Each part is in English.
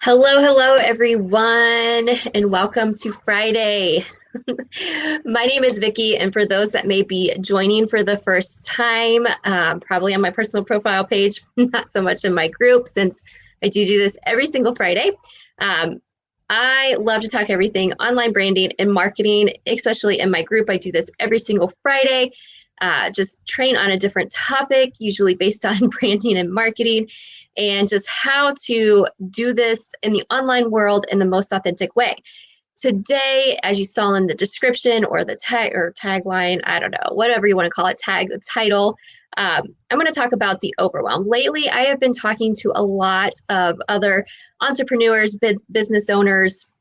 Hello, everyone, and welcome to Friday. My name is Vicky, and for those that may be joining for the first time, probably on my personal profile page, not so much in my group, since I do this every single Friday. I love to talk everything online branding and marketing, especially in my group. I do this every single Friday. Just train on a different topic, usually based on branding and marketing, and just how to do this in the online world in the most authentic way. Today, as you saw in the description or the tagline, I don't know, whatever you want to call it, the title, I'm going to talk about the overwhelm. Lately, I have been talking to a lot of other entrepreneurs, business owners,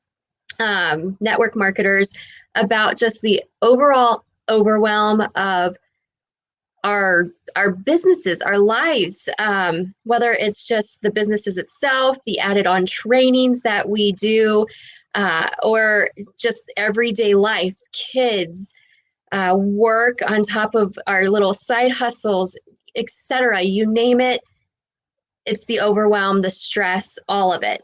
network marketers about just the overall overwhelm of our businesses, our lives, whether it's just the businesses itself, the added on trainings that we do, or just everyday life, kids, work on top of our little side hustles, etc. You name it, it's the overwhelm, the stress, all of it.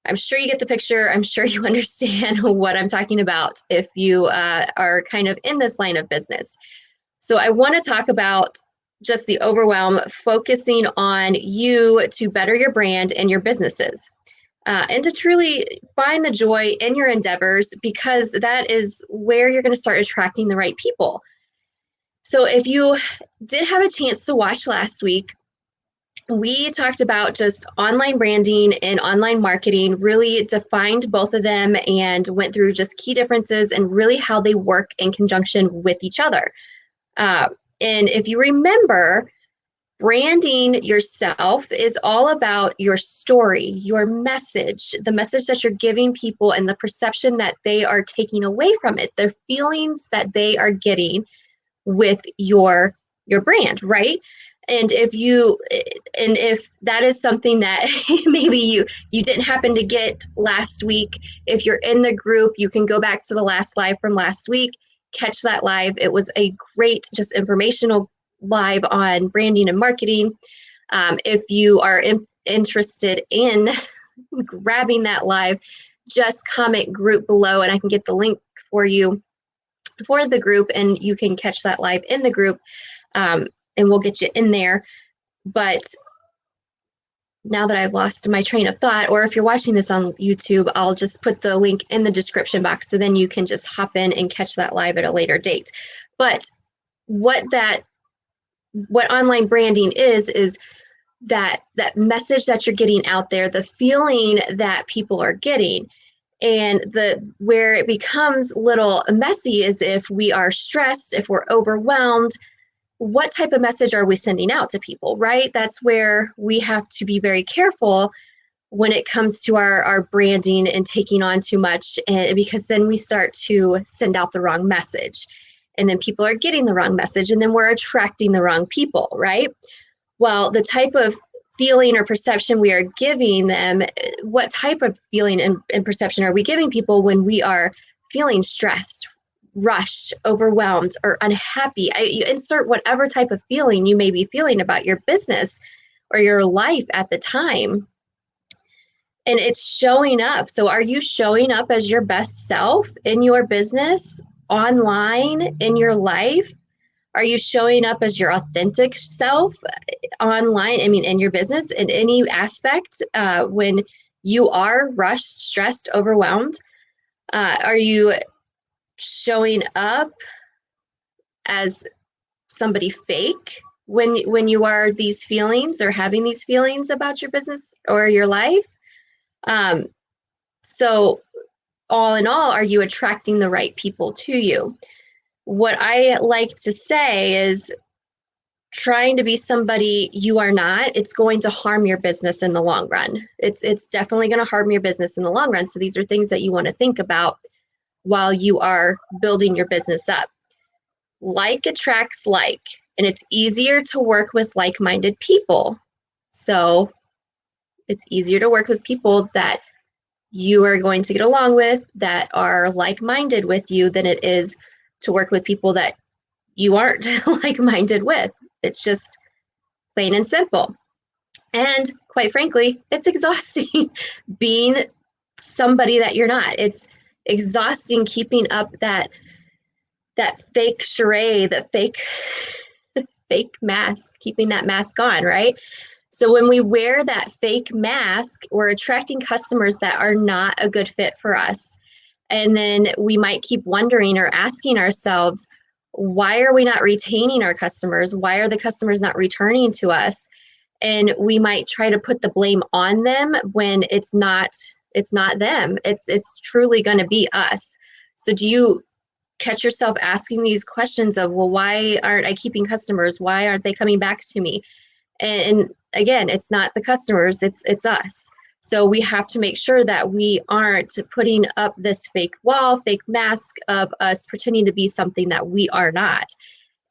I'm sure you get the picture. I'm sure you understand what I'm talking about if you are kind of in this line of business. So I want to talk about just the overwhelm, focusing on you to better your brand and your businesses, and to truly find the joy in your endeavors, because that is where you're going to start attracting the right people. So if you did have a chance to watch last week, we talked about just online branding and online marketing, really defined both of them and went through just key differences and really how they work in conjunction with each other. And if you remember, branding yourself is all about your story, your message, the message that you're giving people and the perception that they are taking away from it, their feelings that they are getting with your brand, right? And if that is something that maybe you didn't happen to get last week, if you're in the group, you can go back to the last live from last week, catch that live. It was a great, just informational live on branding and marketing. If you are interested in grabbing that live, just comment group below and I can get the link for you for the group, and you can catch that live in the group, and we'll get you in there. But now that I've lost my train of thought, or if you're watching this on YouTube, I'll just put the link in the description box so then you can just hop in and catch that live at a later date. But what online branding is that message that you're getting out there, the feeling that people are getting. And where it becomes a little messy is if we are stressed, if we're overwhelmed, what type of message are we sending out to people, right? That's where we have to be very careful when it comes to our branding and taking on too much, and because then we start to send out the wrong message. And then people are getting the wrong message, and then we're attracting the wrong people, right? Well, the type of feeling or perception we are giving them, what type of feeling and perception are we giving people when we are feeling stressed, rushed, overwhelmed, or unhappy? You insert whatever type of feeling you may be feeling about your business or your life at the time. And it's showing up. So are you showing up as your best self in your business, online, in your life? Are you showing up as your authentic self online? I mean, in your business, in any aspect, when you are rushed, stressed, overwhelmed? Are you showing up as somebody fake when you are these feelings or having these feelings about your business or your life? So all in all, are you attracting the right people to you? What I like to say is, trying to be somebody you are not, it's going to harm your business in the long run. It's definitely going to harm your business in the long run. So these are things that you want to think about while you are building your business up. Like attracts like, and it's easier to work with like-minded people. So it's easier to work with people that you are going to get along with, that are like-minded with you, than it is to work with people that you aren't like-minded with. It's just plain and simple. And quite frankly, it's exhausting being somebody that you're not. It's exhausting keeping up that fake charade, that fake mask, keeping that mask on, right? So when we wear that fake mask, we're attracting customers that are not a good fit for us. And then we might keep wondering or asking ourselves, why are we not retaining our customers? Why are the customers not returning to us? And we might try to put the blame on them when it's not them. It's truly going to be us. So do you catch yourself asking these questions of, well, why aren't I keeping customers? Why aren't they coming back to me? And again, it's not the customers, it's us. So we have to make sure that we aren't putting up this fake wall, fake mask of us pretending to be something that we are not.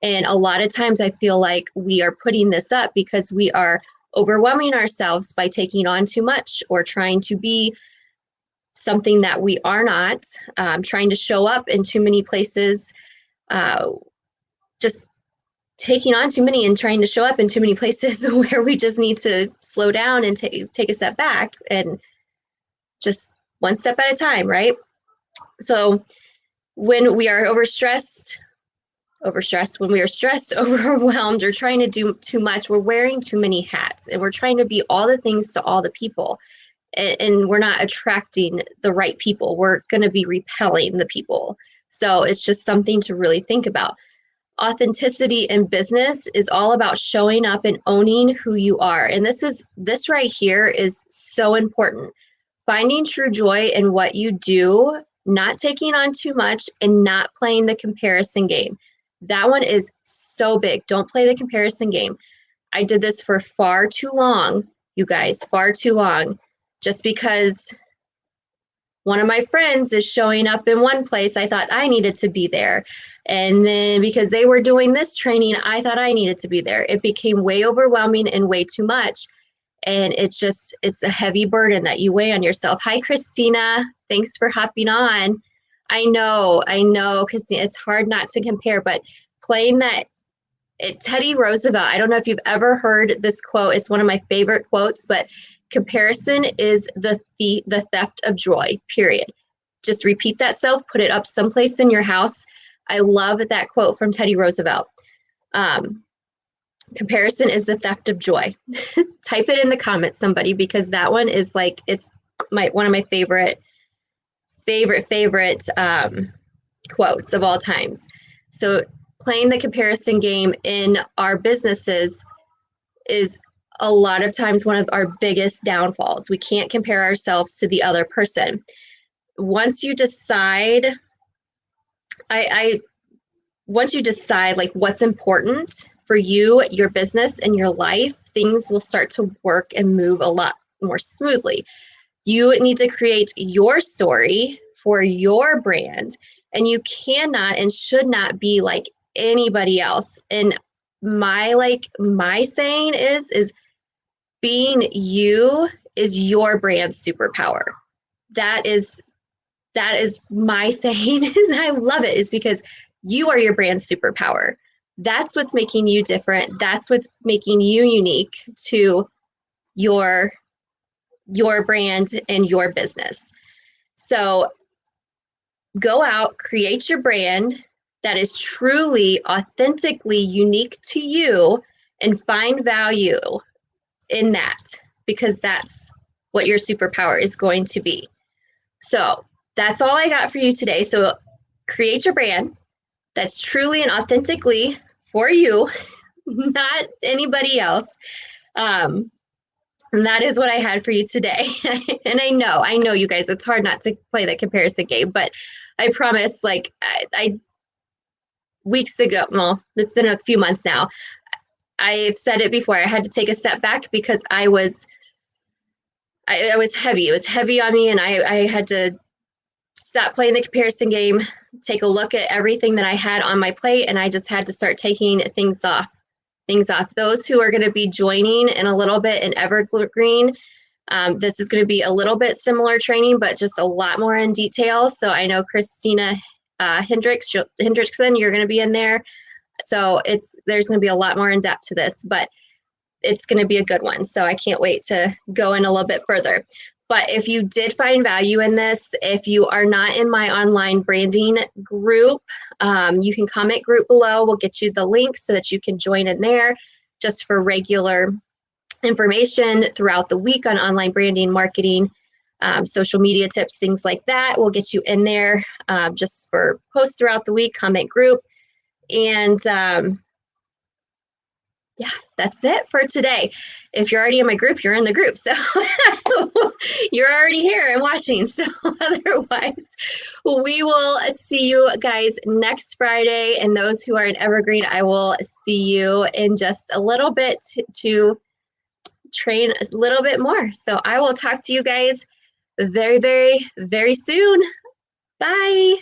And a lot of times I feel like we are putting this up because we are overwhelming ourselves by taking on too much or trying to be something that we are not, trying to show up in too many places, just taking on too many and trying to show up in too many places where we just need to slow down and take a step back and just one step at a time, right? So when we are overstressed, when we are stressed, overwhelmed, or trying to do too much, we're wearing too many hats and we're trying to be all the things to all the people. And we're not attracting the right people. We're going to be repelling the people. So it's just something to really think about. Authenticity in business is all about showing up and owning who you are. And this right here is so important. Finding true joy in what you do, not taking on too much, and not playing the comparison game. That one is so big. Don't play the comparison game. I did this for far too long, you guys, far too long, just because one of my friends is showing up in one place, I thought I needed to be there. And then because they were doing this training, I thought I needed to be there. It became way overwhelming and way too much. And it's a heavy burden that you weigh on yourself. Hi, Christina. Thanks for hopping on. I know, Christina, it's hard not to compare, but playing that Teddy Roosevelt, I don't know if you've ever heard this quote. It's one of my favorite quotes, but comparison is the theft of joy, period. Just repeat that self, put it up someplace in your house. I love that quote from Teddy Roosevelt. Comparison is the theft of joy. Type it in the comments, somebody, because that one is like, it's one of my favorite quotes of all times. So playing the comparison game in our businesses is a lot of times one of our biggest downfalls. We can't compare ourselves to the other person. Once you decide, once you decide like what's important for you, your business, and your life, things will start to work and move a lot more smoothly. You need to create your story for your brand, and you cannot and should not be like anybody else. And my saying is being you is your brand's superpower. That is my saying, and I love it, is because you are your brand's superpower. That's what's making you different. That's what's making you unique to your brand and your business. So go out, create your brand that is truly, authentically unique to you, and find value in that, because that's what your superpower is going to be. So that's all I got for you today. So create your brand that's truly and authentically for you, not anybody else. And that is what I had for you today. And I know you guys, it's hard not to play the comparison game, but I promise, like I weeks ago, well, it's been a few months now, I've said it before, I had to take a step back because I was heavy. It was heavy on me, and I had to stop playing the comparison game, take a look at everything that I had on my plate, and I just had to start taking things off. Those who are going to be joining in a little bit in Evergreen, this is going to be a little bit similar training, but just a lot more in detail. So I know Christina Hendrickson, you're going to be in there. So there's going to be a lot more in depth to this, but it's going to be a good one. So I can't wait to go in a little bit further. But if you did find value in this, if you are not in my online branding group, you can comment group below. We'll get you the link so that you can join in there just for regular information throughout the week on online branding, marketing, social media tips, things like that. We'll get you in there just for posts throughout the week, comment group. And yeah, that's it for today. If you're already in my group, you're in the group. So you're already here and watching. So otherwise, we will see you guys next Friday. And those who are in Evergreen, I will see you in just a little bit to train a little bit more. So I will talk to you guys very, very, very soon. Bye.